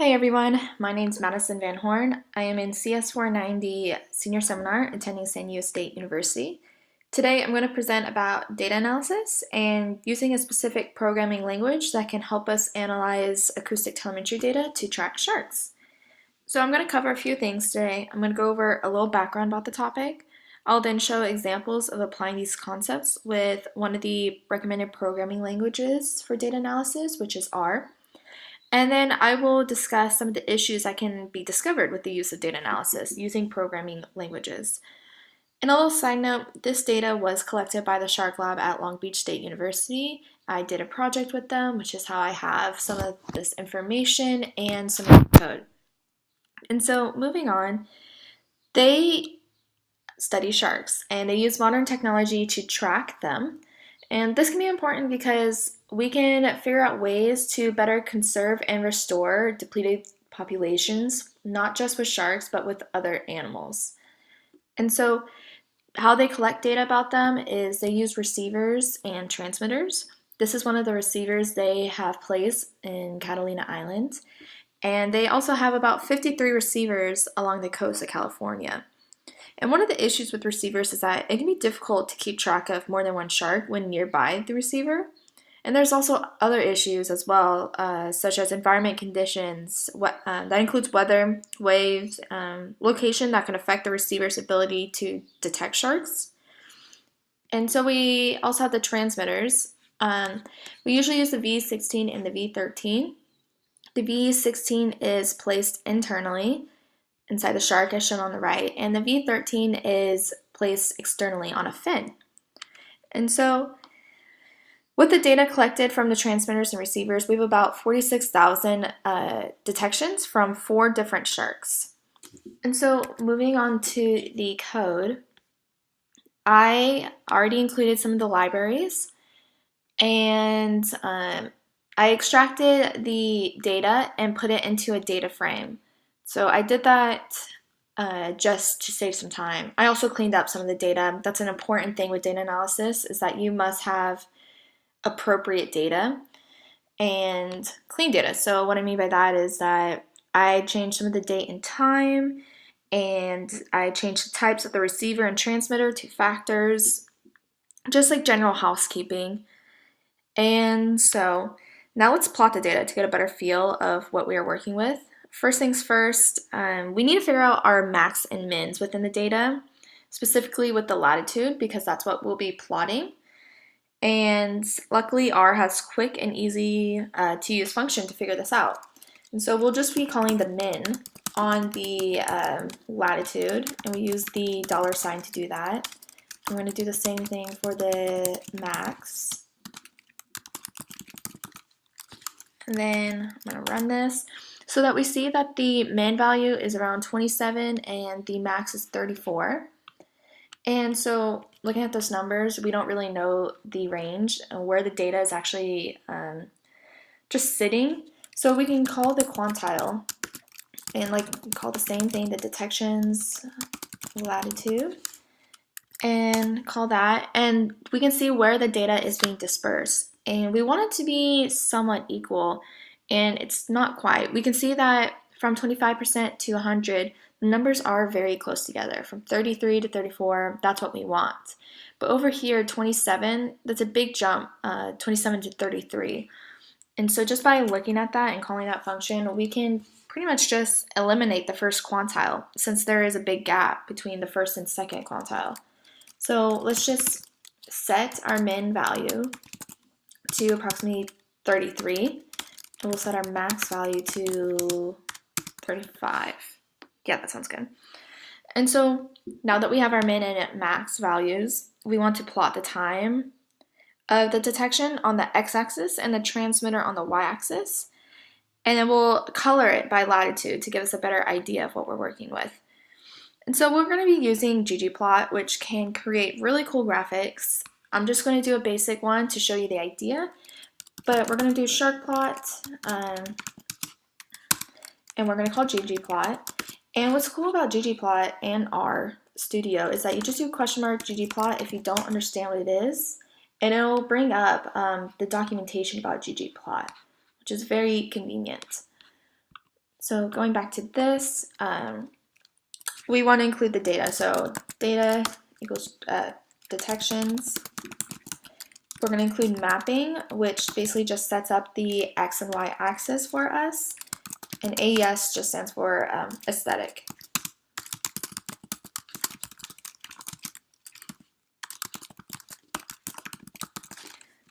Hey everyone, my name's Madison Van Horn. I am in CS 490 Senior Seminar attending San Diego State University. Today I'm going to present about data analysis and using a specific programming language that can help us analyze acoustic telemetry data to track sharks. So I'm going to cover a few things today. I'm going to go over a little background about the topic. I'll then show examples of applying these concepts with one of the recommended programming languages for data analysis, which is R. And then I will discuss some of the issues that can be discovered with the use of data analysis using programming languages. And a little side note, this data was collected by the Shark Lab at Long Beach State University. I did a project with them, which is how I have some of this information and some of the code. And so moving on, they study sharks and they use modern technology to track them. And this can be important because we can figure out ways to better conserve and restore depleted populations, not just with sharks, but with other animals. And so how they collect data about them is they use receivers and transmitters. This is one of the receivers they have placed in Catalina Island. And they also have about 53 receivers along the coast of California. And one of the issues with receivers is that it can be difficult to keep track of more than one shark when nearby the receiver. And there's also other issues as well, such as environment conditions. That includes weather, waves, location that can affect the receiver's ability to detect sharks. And so we also have the transmitters. We usually use the V16 and the V13. The V16 is placed internally inside the shark as shown on the right, and the V13 is placed externally on a fin. And so with the data collected from the transmitters and receivers, we have about 46,000 detections from 4 different sharks. And so moving on to the code, I already included some of the libraries, and I extracted the data and put it into a data frame. So I did that just to save some time. I also cleaned up some of the data. That's an important thing with data analysis, is that you must have appropriate data and clean data. So what I mean by that is that I changed some of the date and time, and I changed the types of the receiver and transmitter to factors, just like general housekeeping. And so now let's plot the data to get a better feel of what we are working with. First things first, we need to figure out our max and mins within the data, specifically with the latitude, because that's what we'll be plotting. And luckily R has quick and easy to use function to figure this out. And so we'll just be calling the min on the latitude, and we use the $sign to do that. I'm going to do the same thing for the max. And then I'm going to run this so that we see that the min value is around 27 and the max is 34. And so looking at those numbers, we don't really know the range and where the data is actually just sitting. So we can call the quantile and call the same thing, the detections latitude, and call that. And we can see where the data is being dispersed. And we want it to be somewhat equal, and it's not quite. We can see that from 25% to 100, the numbers are very close together. From 33 to 34, that's what we want. But over here, 27, that's a big jump, 27 to 33. And so just by looking at that and calling that function, we can pretty much just eliminate the first quantile, since there is a big gap between the first and second quantile. So let's just set our min value to approximately 33, and we'll set our max value to 35. Yeah, that sounds good. And so now that we have our min and max values, we want to plot the time of the detection on the x-axis and the transmitter on the y-axis. And then we'll color it by latitude to give us a better idea of what we're working with. And so we're going to be using ggplot, which can create really cool graphics. I'm just going to do a basic one to show you the idea, but we're going to do shark plot, and we're going to call ggplot. And what's cool about ggplot and R Studio is that you just do question mark ggplot if you don't understand what it is, and it'll bring up the documentation about ggplot, which is very convenient. So going back to this, we want to include the data. So data equals detections. We're going to include mapping, which basically just sets up the X and Y axis for us. And AES just stands for aesthetic.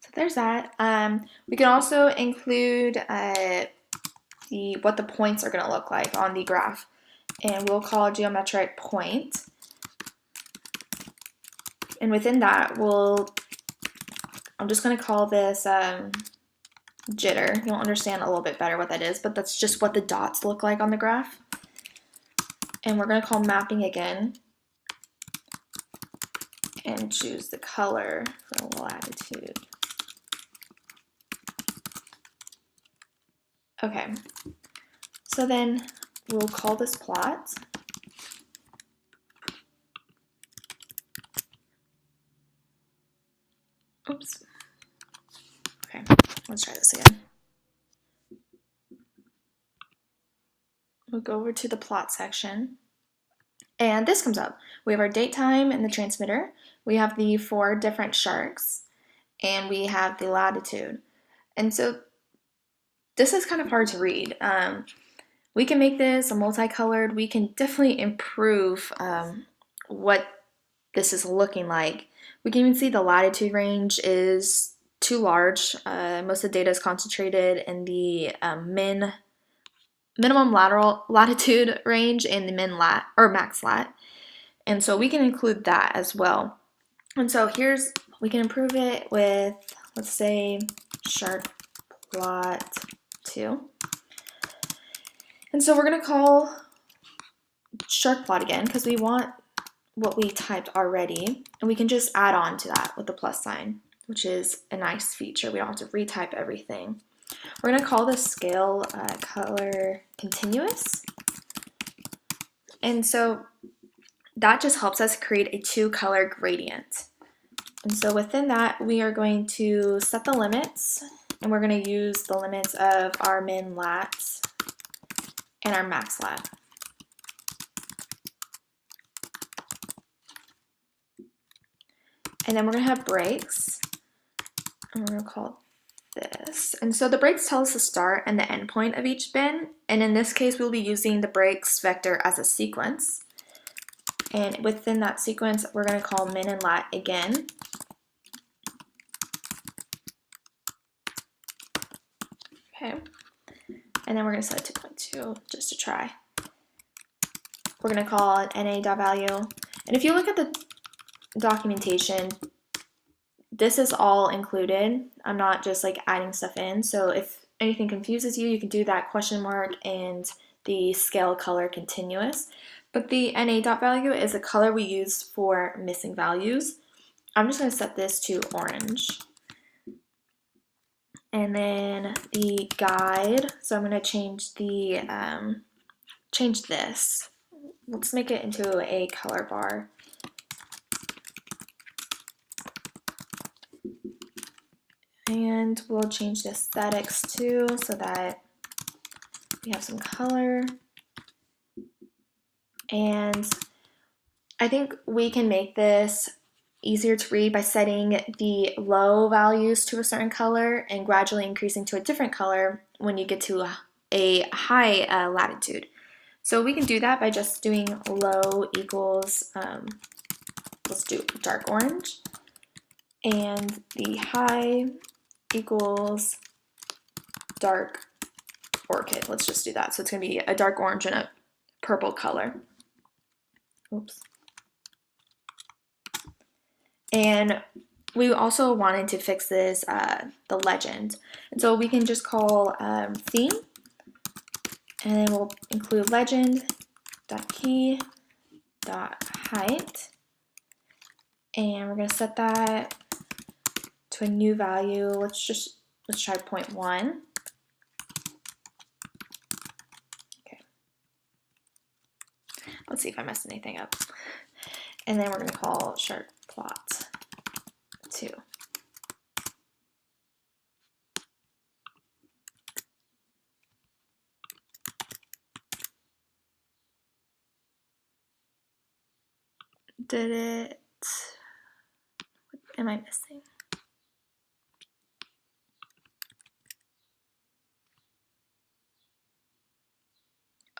So there's that. We can also include what the points are going to look like on the graph. And we'll call geometric point. And within that, I'm just going to call this jitter. You'll understand a little bit better what that is, but that's just what the dots look like on the graph. And we're going to call mapping again and choose the color for latitude. Okay, so then we'll call this plot. Oops. Okay, let's try this again. We'll go over to the plot section. And this comes up. We have our date time in the transmitter. We have the 4 different sharks. And we have the latitude. And so this is kind of hard to read. We can make this a multicolored. We can definitely improve what this is looking like. We can even see the latitude range is too large. Most of the data is concentrated in the minimum lateral latitude range and the min lat or max lat. And so we can include that as well. And so we can improve it with, let's say, shark plot 2. And so we're going to call shark plot again because we want what we typed already. And we can just add on to that with the plus sign, which is a nice feature. We don't have to retype everything. We're going to call this scale color continuous. And so that just helps us create a 2-color gradient. And so within that, we are going to set the limits, and we're going to use the limits of our min lat and our max lat. And then we're going to have breaks, and we're going to call it this. And so the breaks tell us the start and the end point of each bin, and in this case, we'll be using the breaks vector as a sequence. And within that sequence, we're going to call min and lat again. Okay, and then we're going to set it to 2.2 just to try. We're going to call it na.value. And if you look at the documentation, this is all included. I'm not just like adding stuff in. So if anything confuses you, you can do that question mark and the scale color continuous. But the na.value is a color we use for missing values. I'm just going to set this to orange. And then the guide, so I'm going to change this. Let's make it into a color bar. And we'll change the aesthetics too so that we have some color. And I think we can make this easier to read by setting the low values to a certain color and gradually increasing to a different color when you get to a high latitude. So we can do that by just doing low equals, let's do dark orange, and the high equals dark orchid. Let's just do that. So it's going to be a dark orange and a purple color. Oops. And we also wanted to fix this, the legend. And so we can just call theme, and then we'll include legend.key.height. And we're going to set that to a new value. Let's try 0.1. Okay. Let's see if I messed anything up. And then we're going to call shark plot 2. did it. What am I missing?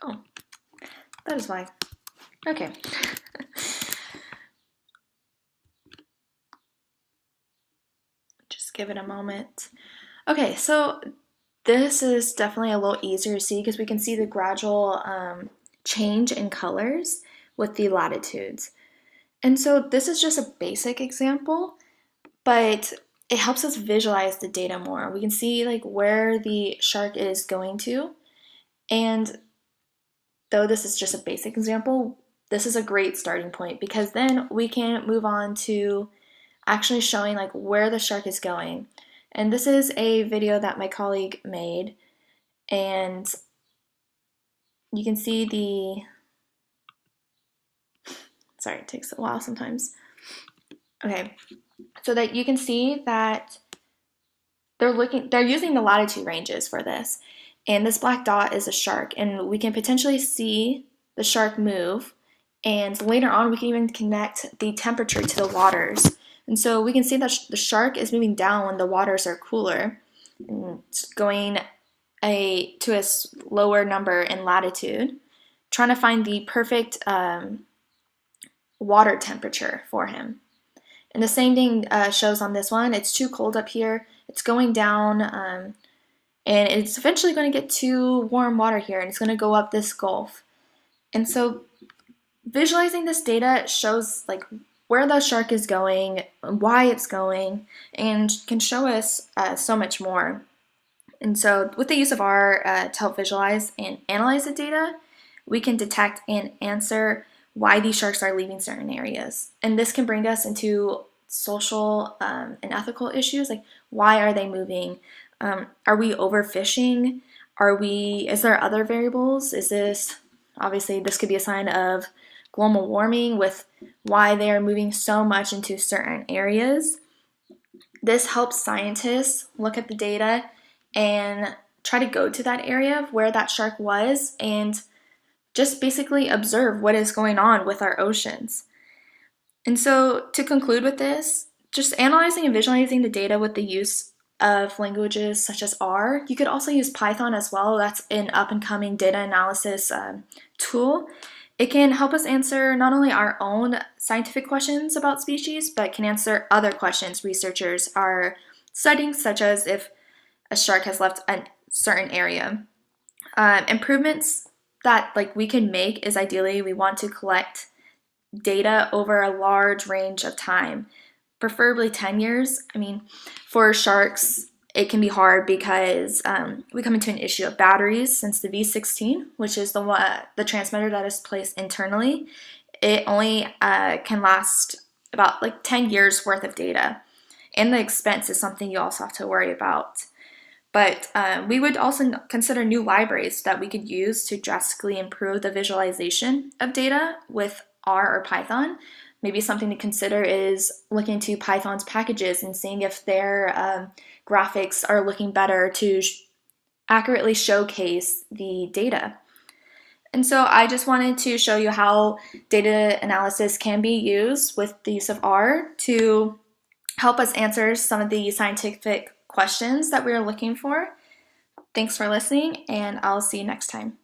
Oh, that is why. Okay. Just give it a moment. Okay, so this is definitely a little easier to see because we can see the gradual change in colors with the latitudes. And so this is just a basic example, but it helps us visualize the data more. We can see like where the shark is going to. And though this is just a basic example, this is a great starting point because then we can move on to actually showing like where the shark is going. And this is a video that my colleague made, and you can see sorry, it takes a while sometimes. Okay, so that you can see that they're using the latitude ranges for this. And this black dot is a shark, and we can potentially see the shark move. And later on, we can even connect the temperature to the waters. And so we can see that the shark is moving down when the waters are cooler, and it's going to a lower number in latitude, trying to find the perfect water temperature for him. And the same thing shows on this one. It's too cold up here. It's going down, and it's eventually going to get to warm water here, and it's going to go up this gulf. And so visualizing this data shows like where the shark is going, why it's going, and can show us so much more. And so with the use of R to help visualize and analyze the data, we can detect and answer why these sharks are leaving certain areas. And this can bring us into social and ethical issues, like why are they moving? Are we overfishing? Is there other variables? Obviously this could be a sign of global warming with why they are moving so much into certain areas. This helps scientists look at the data and try to go to that area where that shark was and just basically observe what is going on with our oceans. And so to conclude with this, just analyzing and visualizing the data with the use of languages such as R. You could also use Python as well. That's an up-and-coming data analysis tool. It can help us answer not only our own scientific questions about species, but can answer other questions researchers are studying, such as if a shark has left a certain area. Improvements that we can make is ideally we want to collect data over a large range of time, preferably 10 years. I mean, for sharks, it can be hard because we come into an issue of batteries since the V16, which is the transmitter that is placed internally. It only can last about 10 years worth of data. And the expense is something you also have to worry about. But we would also consider new libraries that we could use to drastically improve the visualization of data with R or Python. Maybe something to consider is looking into Python's packages and seeing if their graphics are looking better to accurately showcase the data. And so I just wanted to show you how data analysis can be used with the use of R to help us answer some of the scientific questions that we are looking for. Thanks for listening, and I'll see you next time.